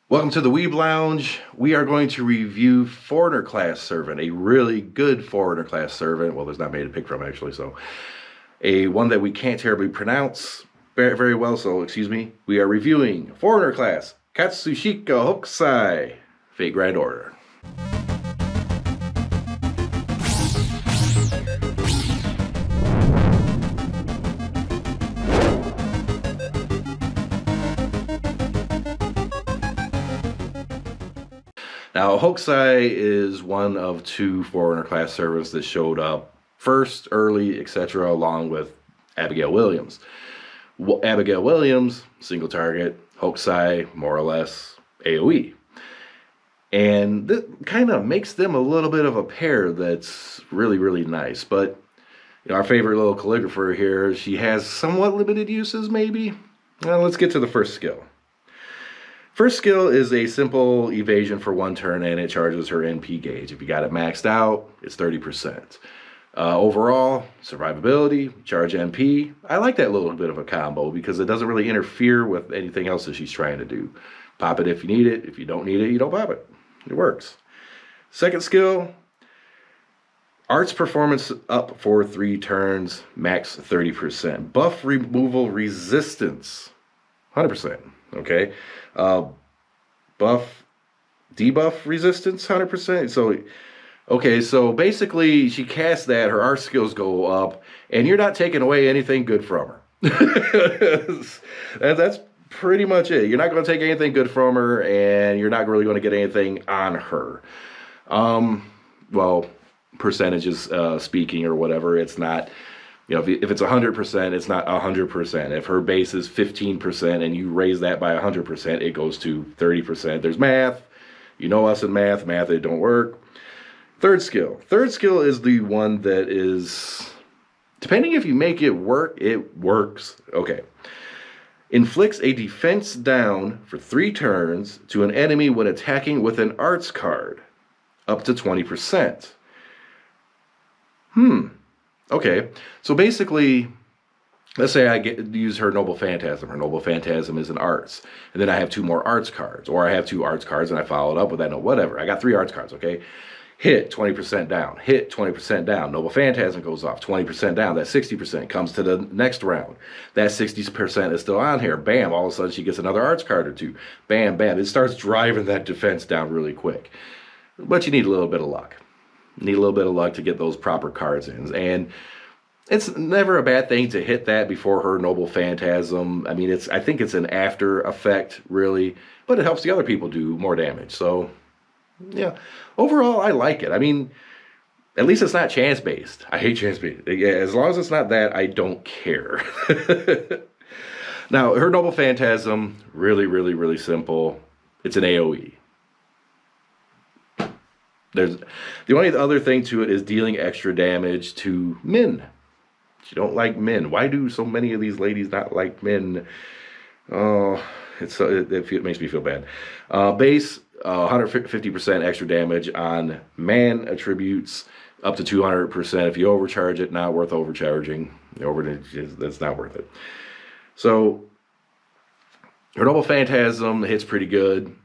Welcome to the Weeb Lounge. We are going to review Foreigner Class Servant, a really good Foreigner Class Servant. Well, there's not many to pick from, actually, so. A one that we can't terribly pronounce very well, so excuse me. We are reviewing Foreigner Class, Katsushika Hokusai, Fate Grand Order. Now, Hokusai is one of two Foreigner Class servants that showed up first, early, etc., along with Abigail Williams. Abigail Williams, single target, Hokusai, more or less, AoE. And that kind of makes them a little bit of a pair that's really, really nice. But our favorite little calligrapher here, she has somewhat limited uses, maybe? Well, let's get to the first skill. First skill is a simple evasion for one turn, and it charges her NP gauge. If you got it maxed out, it's 30%. Overall, survivability, charge NP. I like that little bit of a combo because it doesn't really interfere with anything else that she's trying to do. Pop it if you need it. If you don't need it, you don't pop it. It works. Second skill, arts performance up for 3 turns, max 30%. Buff removal resistance, 100%. Okay. Debuff resistance, 100%. So, okay, so basically she casts that, her art skills go up, and you're not taking away anything good from her. That's pretty much it. You're not going to take anything good from her, and you're not really going to get anything on her. Well, percentages speaking or whatever, it's not. If it's 100%, it's not 100%. If her base is 15% and you raise that by 100%, it goes to 30%. There's math. You know us in math. Math, it don't work. Third skill. Third skill is the one that is, depending if you make it work, it works. Okay. Inflicts a defense down for 3 turns to an enemy when attacking with an arts card. Up to 20%. Okay, so basically, let's say I use her Noble Phantasm. Her Noble Phantasm is an arts. And then I have 2 more arts cards. Or I have 2 arts cards and I followed up with that. No, whatever. I got 3 arts cards, okay? Hit, 20% down. Hit, 20% down. Noble Phantasm goes off, 20% down. That 60% comes to the next round. That 60% is still on here. Bam, all of a sudden she gets another arts card or 2. Bam, bam. It starts driving that defense down really quick. But you need a little bit of luck. Need a little bit of luck to get those proper cards in. And it's never a bad thing to hit that before her Noble Phantasm. I mean, I think it's an after effect, really. But it helps the other people do more damage. So, yeah. Overall, I like it. I mean, at least it's not chance-based. I hate chance-based. As long as it's not that, I don't care. Now, her Noble Phantasm, really, really, really simple. It's an AoE. The only other thing to it is dealing extra damage to men. You don't like men. Why do so many of these ladies not like men? Oh, it makes me feel bad. Base 150% extra damage on man attributes, up to 200%. If you overcharge it, not worth overcharging. That's not worth it. So her Noble Phantasm hits pretty good.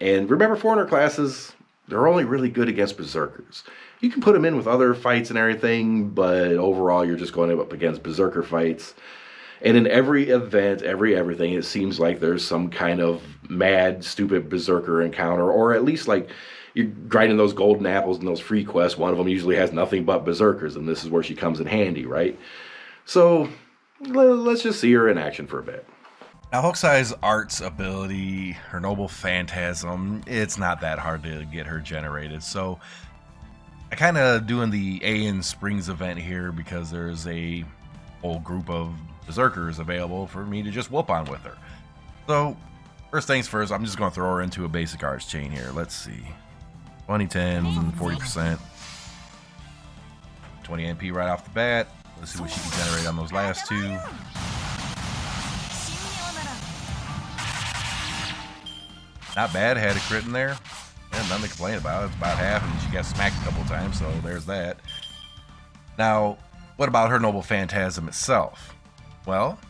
And remember, foreigner classes, they're only really good against Berserkers. You can put them in with other fights and everything, but overall you're just going up against Berserker fights. And in every event, everything, it seems like there's some kind of mad, stupid Berserker encounter, or at least like you're grinding those golden apples and those free quests. One of them usually has nothing but Berserkers, and this is where she comes in handy, right? So let's just see her in action for a bit. Now, Hokusai's arts ability, her Noble Phantasm, it's not that hard to get her generated. So I kind of doing the A in Springs event here because there's a whole group of Berserkers available for me to just whoop on with her. So first things first, I'm just going to throw her into a basic arts chain here. Let's see. 20, 10, 40%. 20 NP right off the bat. Let's see what she can generate on those last 2. Not bad, had a crit in there. Yeah, nothing to complain about. It's about half, and she got smacked a couple times, so there's that. Now, what about her Noble Phantasm itself? Well,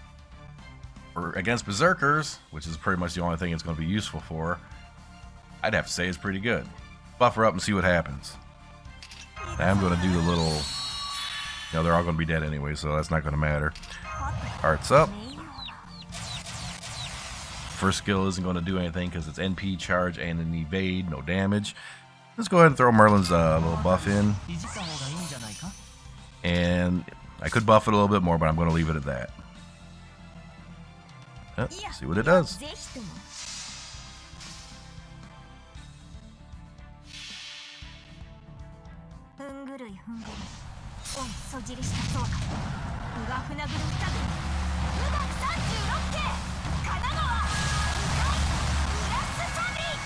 against Berserkers, which is pretty much the only thing it's going to be useful for, I'd have to say it's pretty good. Buff her up and see what happens. I'm going to do the little... they're all going to be dead anyway, so that's not going to matter. Arts up. First skill isn't going to do anything because it's NP, charge, and an evade, no damage. Let's go ahead and throw Merlin's little buff in. And I could buff it a little bit more, but I'm going to leave it at that. See what it does.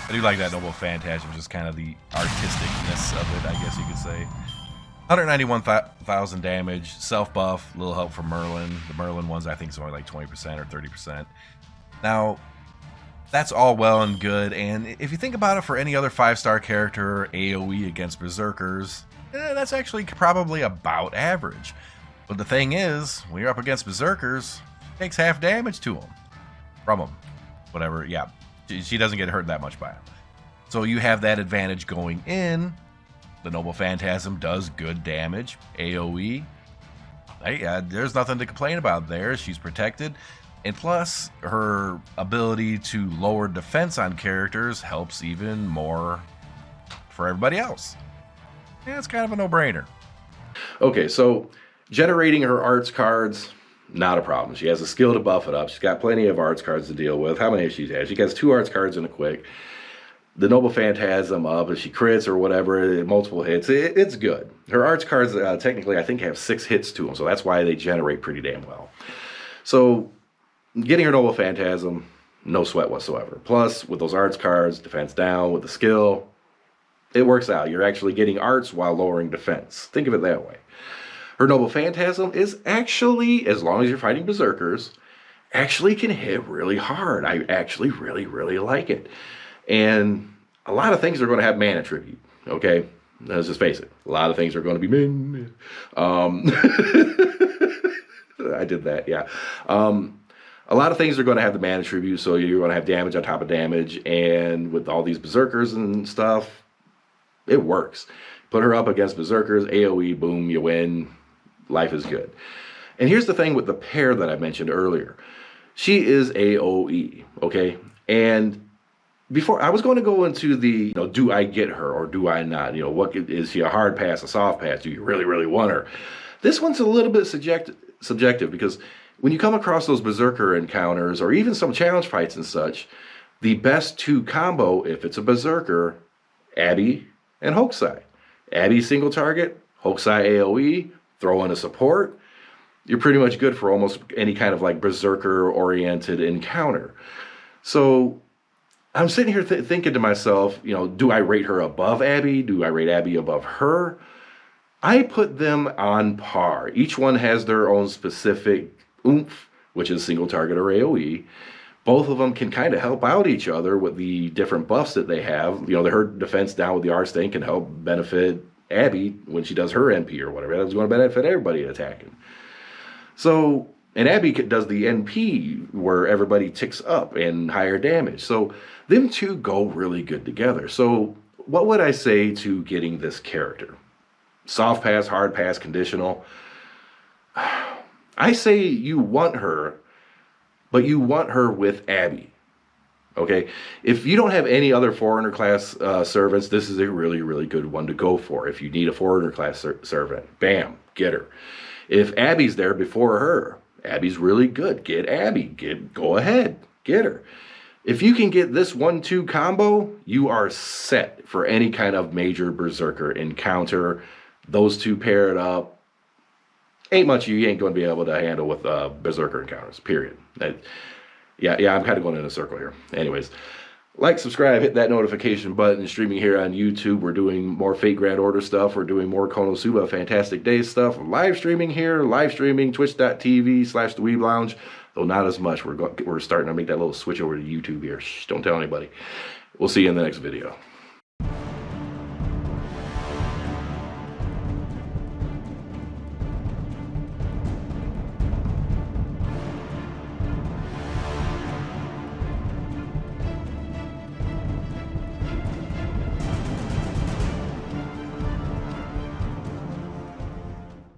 I do like that Noble Phantasm, just kind of the artisticness of it, I guess you could say. 191,000 damage, self-buff, little help from Merlin. The Merlin ones I think is only like 20% or 30%. Now, that's all well and good, and if you think about it, for any other 5-star character, AoE against Berserkers, that's actually probably about average. But the thing is, when you're up against Berserkers, it takes half damage to them. From them. Whatever, yeah. She doesn't get hurt that much by them. So you have that advantage going in. The Noble Phantasm does good damage. AoE. There's nothing to complain about there. She's protected. And plus, her ability to lower defense on characters helps even more for everybody else. Yeah, it's kind of a no-brainer. Okay, so generating her arts cards, not a problem. She has a skill to buff it up. She's got plenty of arts cards to deal with. How many has she had? She gets 2 arts cards in a quick. The Noble Phantasm up, if she crits or whatever, multiple hits, it's good. Her arts cards, technically, I think have 6 hits to them, so that's why they generate pretty damn well. So, getting her Noble Phantasm, no sweat whatsoever. Plus, with those arts cards, defense down, with the skill, it works out. You're actually getting arts while lowering defense. Think of it that way. Her Noble Phantasm is actually, as long as you're fighting Berserkers, actually can hit really hard. I actually really, really like it. And a lot of things are going to have mana tribute, okay? Let's just face it. A lot of things are going to be min. I did that, yeah. A lot of things are going to have the mana tribute, so you're going to have damage on top of damage. And with all these Berserkers and stuff, it works. Put her up against Berserkers, AoE, boom, you win. Life is good. And here's the thing with the pair that I mentioned earlier. She is AoE, okay? And before, I was going to go into the, do I get her or do I not? What is she, a hard pass, a soft pass? Do you really, really want her? This one's a little bit subjective because when you come across those Berserker encounters or even some challenge fights and such, the best 2 combo, if it's a Berserker, Abby and Hokusai. Abby single target, Hokusai AoE, throw in a support. You're pretty much good for almost any kind of like Berserker-oriented encounter. So I'm sitting here thinking to myself, do I rate her above Abby? Do I rate Abby above her? I put them on par. Each one has their own specific oomph, which is single target or AoE. Both of them can kind of help out each other with the different buffs that they have. Her defense down with the arts thing can help benefit Abby when she does her NP or whatever. That's going to benefit everybody attacking. So, and Abby does the NP where everybody ticks up and higher damage. So them two go really good together. So what would I say to getting this character? Soft pass, hard pass, conditional. I say you want her, but you want her with Abby. Okay? If you don't have any other foreigner class servants, this is a really, really good one to go for. If you need a foreigner class servant, bam, get her. If Abby's there before her, Abby's really good. Get Abby. Go ahead. Get her. If you can get this 1-2 combo, you are set for any kind of major Berserker encounter. Those two paired up, ain't much you ain't going to be able to handle with Berserker encounters, period. Yeah, I'm kind of going in a circle here. Anyways, like, subscribe, hit that notification button. Streaming here on YouTube. We're doing more Fate Grand Order stuff. We're doing more Konosuba Fantastic Days stuff. Live streaming here, twitch.tv/the Weeb Lounge. Though not as much. We're starting to make that little switch over to YouTube here. Shh, don't tell anybody. We'll see you in the next video.